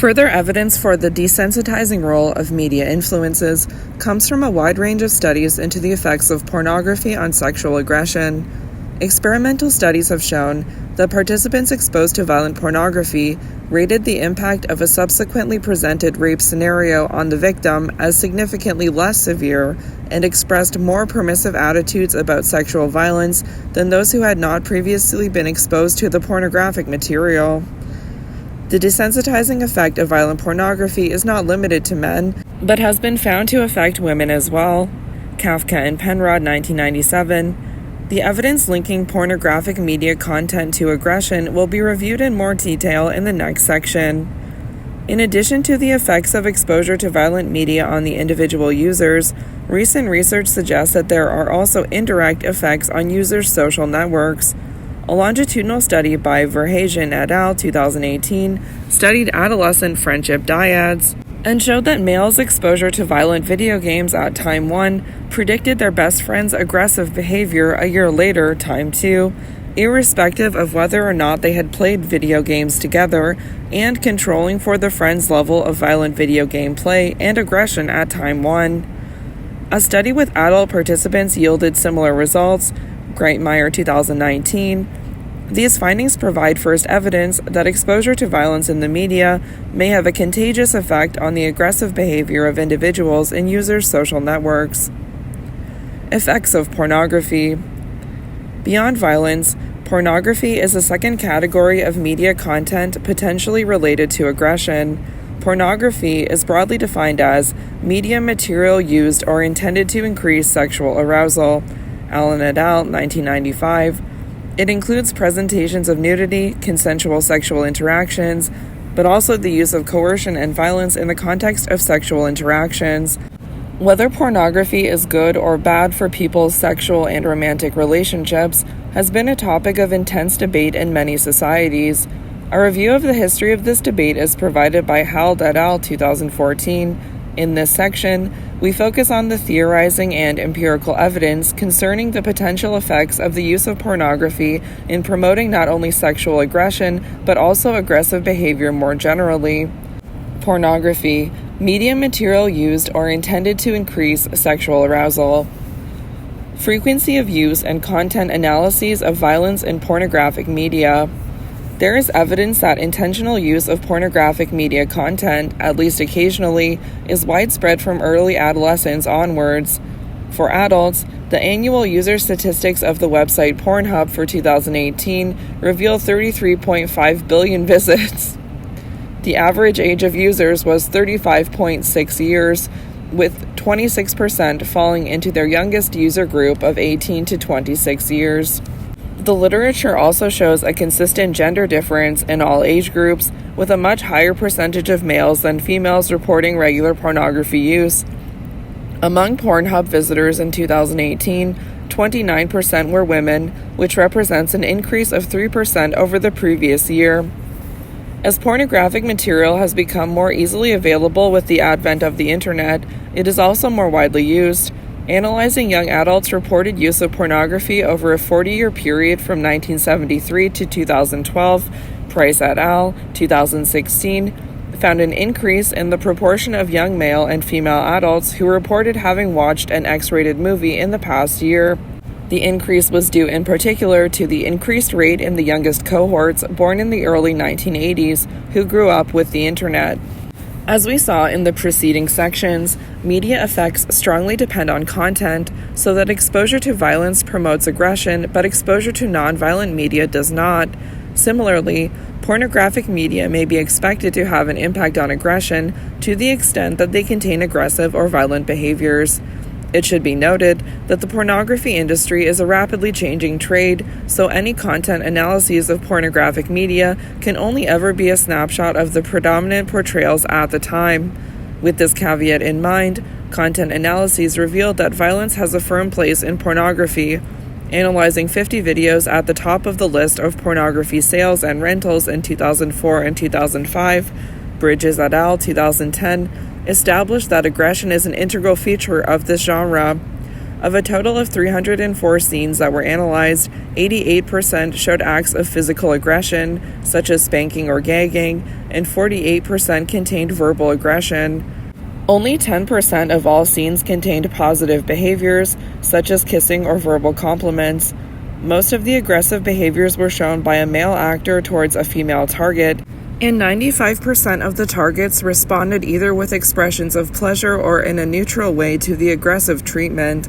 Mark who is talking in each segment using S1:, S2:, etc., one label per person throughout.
S1: Further evidence for the desensitizing role of media influences comes from a wide range of studies into the effects of pornography on sexual aggression. Experimental studies have shown that participants exposed to violent pornography rated the impact of a subsequently presented rape scenario on the victim as significantly less severe and expressed more permissive attitudes about sexual violence than those who had not previously been exposed to the pornographic material. The desensitizing effect of violent pornography is not limited to men, but has been found to affect women as well. Kafka and Penrod, 1997. The evidence linking pornographic media content to aggression will be reviewed in more detail in the next section. In addition to the effects of exposure to violent media on the individual users, recent research suggests that there are also indirect effects on users' social networks. A longitudinal study by Verhagen et al. 2018 studied adolescent friendship dyads and showed that males' exposure to violent video games at time 1 predicted their best friend's aggressive behavior a year later, time 2, irrespective of whether or not they had played video games together, and controlling for the friend's level of violent video game play and aggression at time 1. A study with adult participants yielded similar results, Greitmeyer 2019. These findings provide first evidence that exposure to violence in the media may have a contagious effect on the aggressive behavior of individuals in users' social networks. Effects of pornography. Beyond violence, pornography is a second category of media content potentially related to aggression. Pornography is broadly defined as media material used or intended to increase sexual arousal. Allen et al., 1995. It includes presentations of nudity, consensual sexual interactions, but also the use of coercion and violence in the context of sexual interactions. Whether pornography is good or bad for people's sexual and romantic relationships has been a topic of intense debate in many societies. A review of the history of this debate is provided by Hald et al., 2014. In this section, we focus on the theorizing and empirical evidence concerning the potential effects of the use of pornography in promoting not only sexual aggression, but also aggressive behavior more generally. Pornography, media material used or intended to increase sexual arousal. Frequency of use and content analyses of violence in pornographic media. There is evidence that intentional use of pornographic media content, at least occasionally, is widespread from early adolescence onwards. For adults, the annual user statistics of the website Pornhub for 2018 reveal 33.5 billion visits. The average age of users was 35.6 years, with 26% falling into their youngest user group of 18 to 26 years. The literature also shows a consistent gender difference in all age groups, with a much higher percentage of males than females reporting regular pornography use. Among Pornhub visitors in 2018, 29% were women, which represents an increase of 3% over the previous year. As pornographic material has become more easily available with the advent of the internet, it is also more widely used. Analyzing young adults' reported use of pornography over a 40-year period from 1973 to 2012, Price et al., 2016, found an increase in the proportion of young male and female adults who reported having watched an X-rated movie in the past year. The increase was due in particular to the increased rate in the youngest cohorts born in the early 1980s who grew up with the internet. As we saw in the preceding sections, media effects strongly depend on content, so that exposure to violence promotes aggression, but exposure to non-violent media does not. Similarly, pornographic media may be expected to have an impact on aggression to the extent that they contain aggressive or violent behaviors. It should be noted that the pornography industry is a rapidly changing trade, so any content analyses of pornographic media can only ever be a snapshot of the predominant portrayals at the time. With this caveat in mind, content analyses revealed that violence has a firm place in pornography. Analyzing 50 videos at the top of the list of pornography sales and rentals in 2004 and 2005, Bridges et al., 2010, established that aggression is an integral feature of this genre. Of a total of 304 scenes that were analyzed, 88% showed acts of physical aggression, such as spanking or gagging, and 48% contained verbal aggression. Only 10% of all scenes contained positive behaviors, such as kissing or verbal compliments. Most of the aggressive behaviors were shown by a male actor towards a female target, and 95% of the targets responded either with expressions of pleasure or in a neutral way to the aggressive treatment.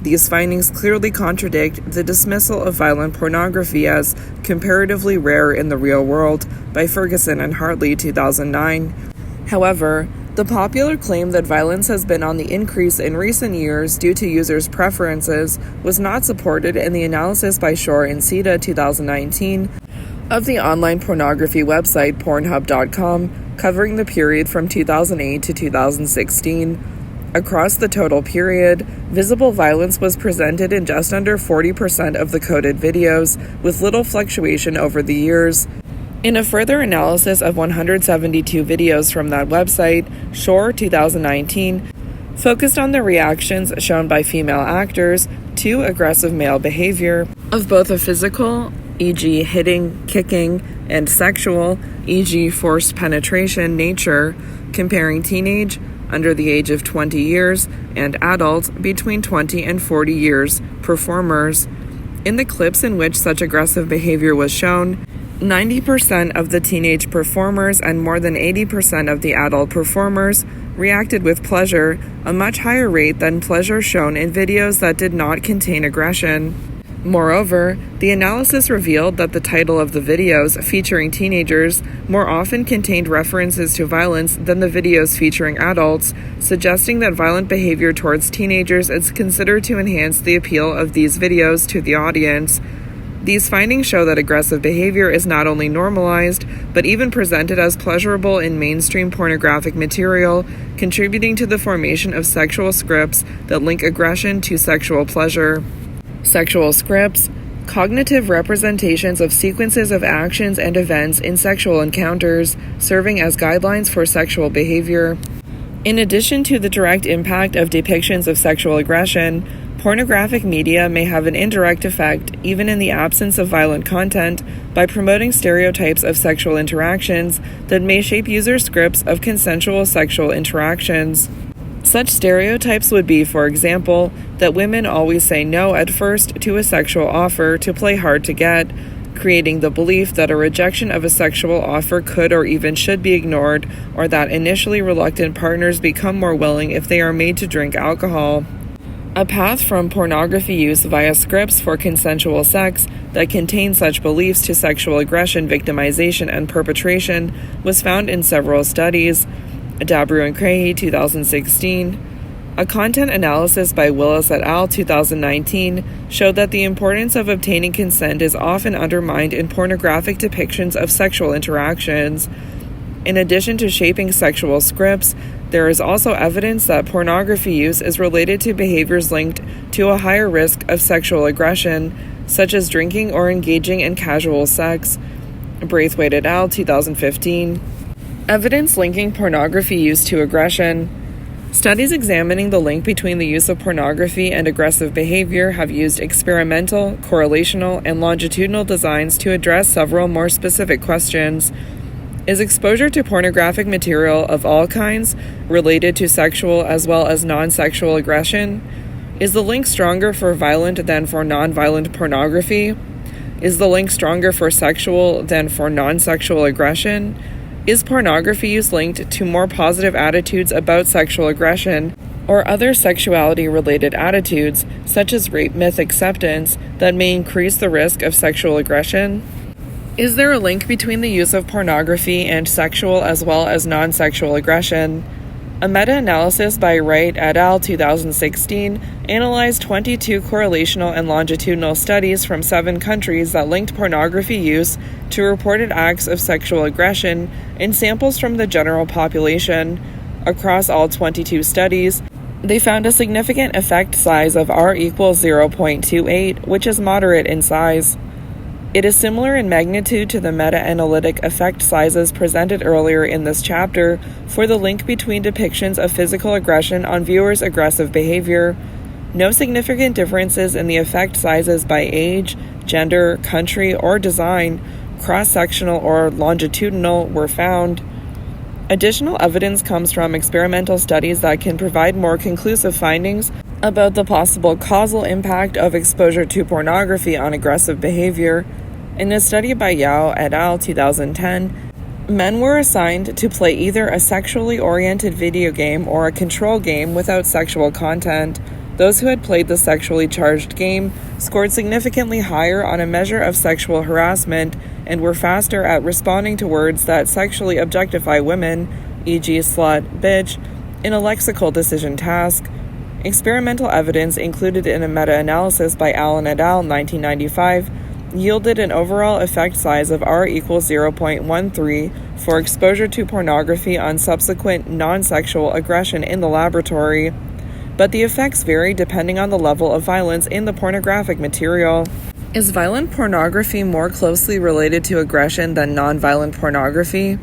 S1: These findings clearly contradict the dismissal of violent pornography as comparatively rare in the real world by Ferguson and Hartley, 2009. However, the popular claim that violence has been on the increase in recent years due to users' preferences was not supported in the analysis by Shore and Sita, 2019, of the online pornography website Pornhub.com, covering the period from 2008 to 2016. Across the total period, visible violence was presented in just under 40% of the coded videos, with little fluctuation over the years. In a further analysis of 172 videos from that website, Shore, 2019, focused on the reactions shown by female actors to aggressive male behavior of both a physical, e.g. hitting, kicking, and sexual, e.g. forced penetration nature, comparing teenage, under the age of 20 years, and adult, between 20 and 40 years, performers. In the clips in which such aggressive behavior was shown, 90% of the teenage performers and more than 80% of the adult performers reacted with pleasure, a much higher rate than pleasure shown in videos that did not contain aggression. Moreover, the analysis revealed that the title of the videos featuring teenagers more often contained references to violence than the videos featuring adults, suggesting that violent behavior towards teenagers is considered to enhance the appeal of these videos to the audience. These findings show that aggressive behavior is not only normalized, but even presented as pleasurable in mainstream pornographic material, contributing to the formation of sexual scripts that link aggression to sexual pleasure. Sexual scripts, cognitive representations of sequences of actions and events in sexual encounters, serving as guidelines for sexual behavior. In addition to the direct impact of depictions of sexual aggression, pornographic media may have an indirect effect, even in the absence of violent content, by promoting stereotypes of sexual interactions that may shape user scripts of consensual sexual interactions. Such stereotypes would be, for example, that women always say no at first to a sexual offer to play hard to get, creating the belief that a rejection of a sexual offer could or even should be ignored, or that initially reluctant partners become more willing if they are made to drink alcohol. A path from pornography use via scripts for consensual sex that contain such beliefs to sexual aggression, victimization, and perpetration was found in several studies. Dabru and Crahy, 2016. A content analysis by Willis et al., 2019, showed that the importance of obtaining consent is often undermined in pornographic depictions of sexual interactions. In addition to shaping sexual scripts, there is also evidence that pornography use is related to behaviors linked to a higher risk of sexual aggression, such as drinking or engaging in casual sex. Braithwaite et al., 2015. Evidence linking pornography use to aggression. Studies examining the link between the use of pornography and aggressive behavior have used experimental, correlational, and longitudinal designs to address several more specific questions. Is exposure to pornographic material of all kinds related to sexual as well as non-sexual aggression? Is the link stronger for violent than for non-violent pornography? Is the link stronger for sexual than for non-sexual aggression? Is pornography use linked to more positive attitudes about sexual aggression or other sexuality-related attitudes, such as rape myth acceptance, that may increase the risk of sexual aggression? Is there a link between the use of pornography and sexual as well as non-sexual aggression? A meta-analysis by Wright et al. 2016 analyzed 22 correlational and longitudinal studies from 7 countries that linked pornography use to reported acts of sexual aggression in samples from the general population. Across all 22 studies, they found a significant effect size of R equals 0.28, which is moderate in size. It is similar in magnitude to the meta-analytic effect sizes presented earlier in this chapter for the link between depictions of physical aggression on viewers' aggressive behavior. No significant differences in the effect sizes by age, gender, country, or design, cross-sectional or longitudinal, were found. Additional evidence comes from experimental studies that can provide more conclusive findings about the possible causal impact of exposure to pornography on aggressive behavior. In a study by Yao et al. 2010, men were assigned to play either a sexually oriented video game or a control game without sexual content. Those who had played the sexually charged game scored significantly higher on a measure of sexual harassment and were faster at responding to words that sexually objectify women, e.g. slut, bitch, in a lexical decision task. Experimental evidence included in a meta-analysis by Allen et al. 1995 yielded an overall effect size of R equals 0.13 for exposure to pornography on subsequent non-sexual aggression in the laboratory, but the effects vary depending on the level of violence in the pornographic material. Is violent pornography more closely related to aggression than non-violent pornography?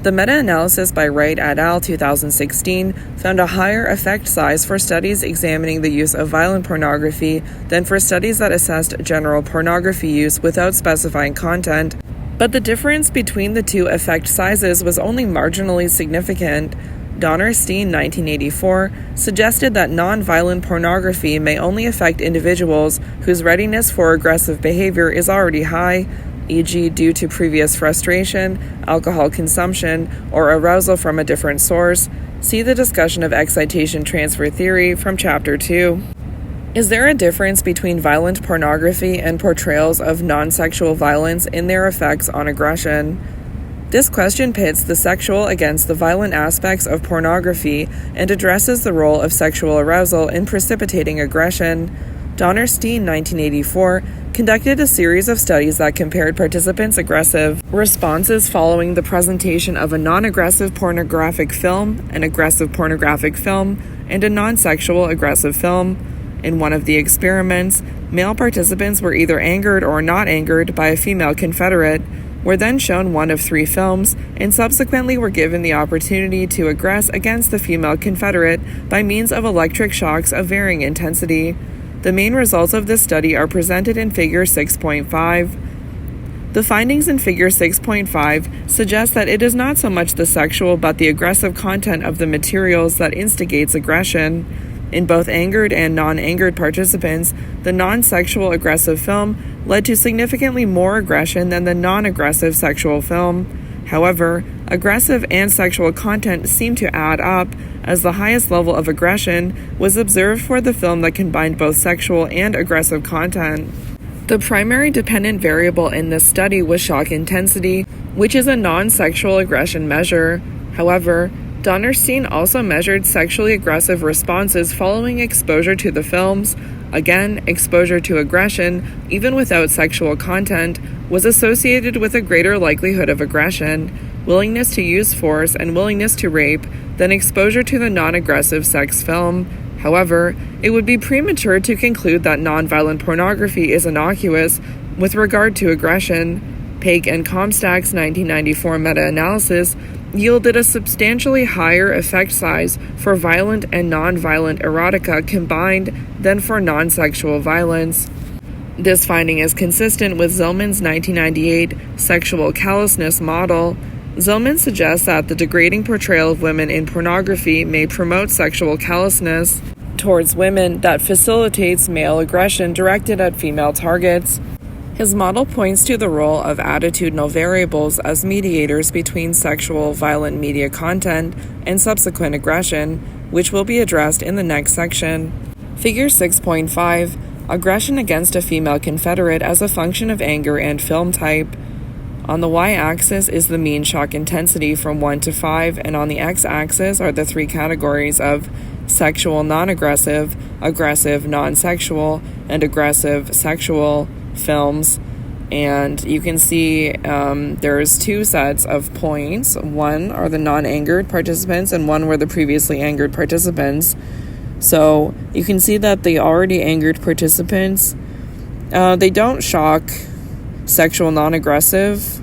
S1: The meta-analysis by Wright et al. 2016 found a higher effect size for studies examining the use of violent pornography than for studies that assessed general pornography use without specifying content, but the difference between the two effect sizes was only marginally significant. Donner-Steen 1984 suggested that non-violent pornography may only affect individuals whose readiness for aggressive behavior is already high, e.g. due to previous frustration, alcohol consumption, or arousal from a different source. See the discussion of excitation transfer theory from Chapter 2. Is there a difference between violent pornography and portrayals of non-sexual violence in their effects on aggression? This question pits the sexual against the violent aspects of pornography and addresses the role of sexual arousal in precipitating aggression. Donner-Steen 1984 conducted a series of studies that compared participants' aggressive responses following the presentation of a non-aggressive pornographic film, an aggressive pornographic film, and a non-sexual aggressive film. In one of the experiments, male participants were either angered or not angered by a female confederate, were then shown one of 3 films, and subsequently were given the opportunity to aggress against the female confederate by means of electric shocks of varying intensity. The main results of this study are presented in Figure 6.5. The findings in Figure 6.5 suggest that it is not so much the sexual but the aggressive content of the materials that instigates aggression. In both angered and non-angered participants, the non-sexual aggressive film led to significantly more aggression than the non-aggressive sexual film. However, aggressive and sexual content seem to add up, as the highest level of aggression was observed for the film that combined both sexual and aggressive content. The primary dependent variable in this study was shock intensity, which is a non-sexual aggression measure. However, Donner-Steen also measured sexually aggressive responses following exposure to the films. Again, exposure to aggression, even without sexual content, was associated with a greater likelihood of aggression, willingness to use force, and willingness to rape than exposure to the non-aggressive sex film. However, it would be premature to conclude that nonviolent pornography is innocuous with regard to aggression. Paik and Comstock's 1994 meta-analysis yielded a substantially higher effect size for violent and non-violent erotica combined than for non-sexual violence. This finding is consistent with Zillman's 1998 sexual callousness model. Zillman suggests that the degrading portrayal of women in pornography may promote sexual callousness towards women that facilitates male aggression directed at female targets. His model points to the role of attitudinal variables as mediators between sexual violent media content and subsequent aggression, which will be addressed in the next section. Figure 6.5. Aggression against a female confederate as a function of anger and film type. On the y-axis is the mean shock intensity from 1 to 5, and on the x-axis are the 3 categories of sexual non-aggressive, aggressive non-sexual, and aggressive sexual films. And you can see there's 2 sets of points. One are the non-angered participants and one were the previously angered participants. So you can see that the already angered participants, they don't shock sexual non-aggressive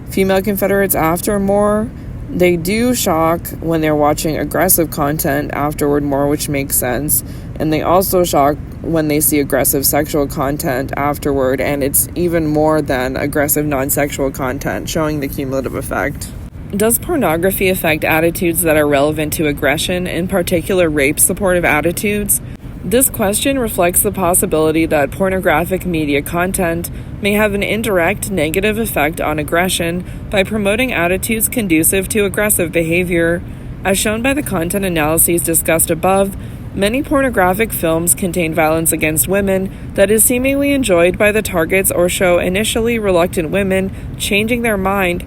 S1: female confederates after more. They do shock when they're watching aggressive content afterward more, which makes sense. And they also shock when they see aggressive sexual content afterward, and it's even more than aggressive non-sexual content, showing the cumulative effect. Does pornography affect attitudes that are relevant to aggression, in particular rape-supportive attitudes? This question reflects the possibility that pornographic media content may have an indirect negative effect on aggression by promoting attitudes conducive to aggressive behavior. As shown by the content analyses discussed above, many pornographic films contain violence against women that is seemingly enjoyed by the targets or show initially reluctant women changing their mind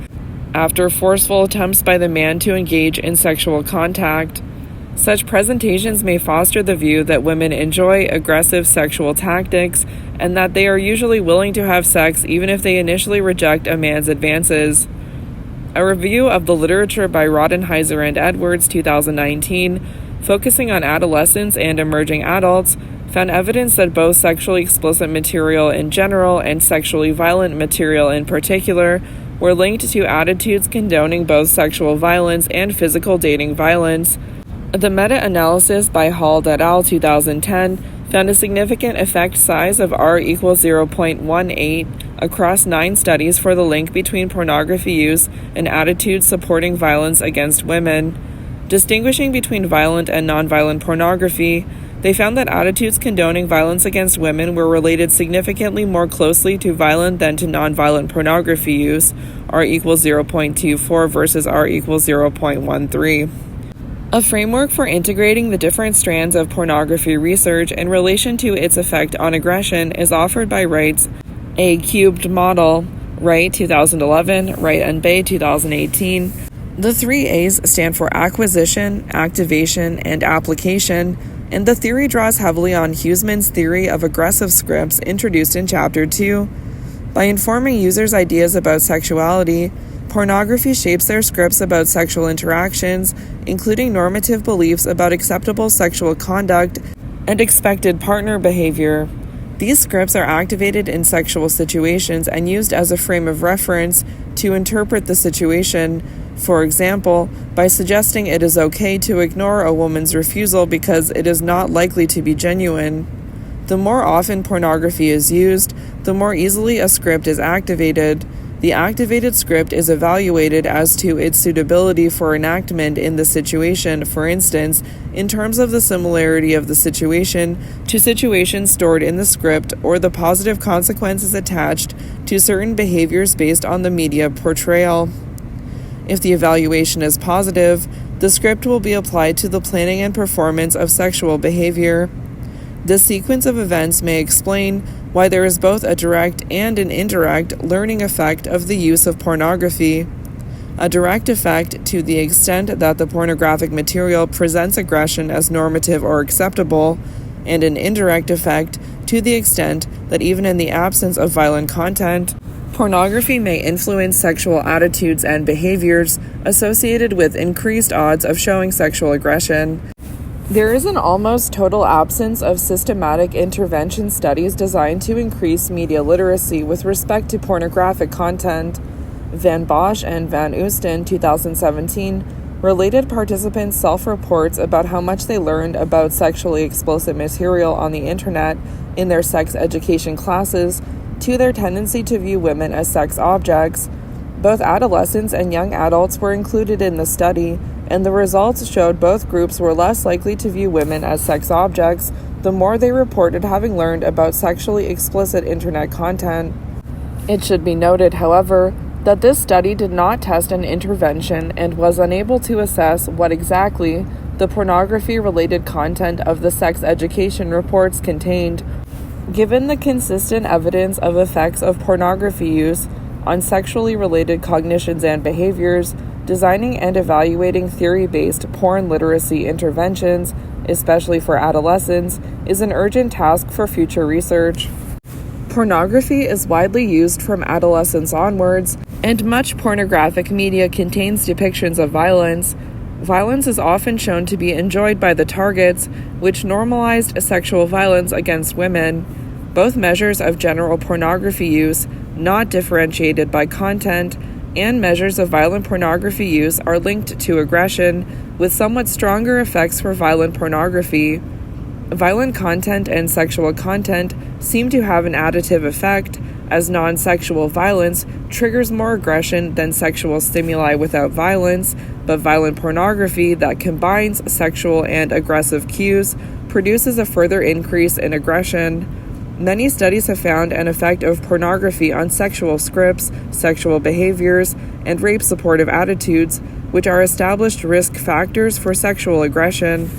S1: after forceful attempts by the man to engage in sexual contact. Such presentations may foster the view that women enjoy aggressive sexual tactics and that they are usually willing to have sex even if they initially reject a man's advances. A review of the literature by Rodenheiser and Edwards, 2019, focusing on adolescents and emerging adults, found evidence that both sexually explicit material in general and sexually violent material in particular were linked to attitudes condoning both sexual violence and physical dating violence. The meta-analysis by Hall et al. 2010 found a significant effect size of R equals 0.18 across 9 studies for the link between pornography use and attitudes supporting violence against women. Distinguishing between violent and nonviolent pornography, they found that attitudes condoning violence against women were related significantly more closely to violent than to nonviolent pornography use, R equals 0.24 versus R equals 0.13. A framework for integrating the different strands of pornography research in relation to its effect on aggression is offered by Wright's A-cubed model, Wright 2011, Wright and Bay 2018. The 3 A's stand for acquisition, activation, and application, and the theory draws heavily on Huseman's theory of aggressive scripts introduced in Chapter 2. By informing users' ideas about sexuality, pornography shapes their scripts about sexual interactions, including normative beliefs about acceptable sexual conduct and expected partner behavior. These scripts are activated in sexual situations and used as a frame of reference to interpret the situation, for example, by suggesting it is okay to ignore a woman's refusal because it is not likely to be genuine. The more often pornography is used, the more easily a script is activated. The activated script is evaluated as to its suitability for enactment in the situation, for instance, in terms of the similarity of the situation to situations stored in the script or the positive consequences attached to certain behaviors based on the media portrayal. If the evaluation is positive, the script will be applied to the planning and performance of sexual behavior. This sequence of events may explain why there is both a direct and an indirect learning effect of the use of pornography. A direct effect to the extent that the pornographic material presents aggression as normative or acceptable, and an indirect effect to the extent that even in the absence of violent content, pornography may influence sexual attitudes and behaviors associated with increased odds of showing sexual aggression. There is an almost total absence of systematic intervention studies designed to increase media literacy with respect to pornographic content. Van Bosch and Van Oosten, 2017, related participants' self-reports about how much they learned about sexually explicit material on the internet in their sex education classes to their tendency to view women as sex objects. Both adolescents and young adults were included in the study, and the results showed both groups were less likely to view women as sex objects the more they reported having learned about sexually explicit internet content. It should be noted, however, that this study did not test an intervention and was unable to assess what exactly the pornography-related content of the sex education reports contained. Given the consistent evidence of effects of pornography use on sexually related cognitions and behaviors, designing and evaluating theory-based porn literacy interventions, especially for adolescents, is an urgent task for future research. Pornography is widely used from adolescence onwards, and much pornographic media contains depictions of violence. Violence is often shown to be enjoyed by the targets, which normalized sexual violence against women. Both measures of general pornography use, not differentiated by content, and measures of violent pornography use are linked to aggression, with somewhat stronger effects for violent pornography. Violent content and sexual content seem to have an additive effect, as non-sexual violence triggers more aggression than sexual stimuli without violence, but violent pornography that combines sexual and aggressive cues produces a further increase in aggression. Many studies have found an effect of pornography on sexual scripts, sexual behaviors, and rape-supportive attitudes, which are established risk factors for sexual aggression.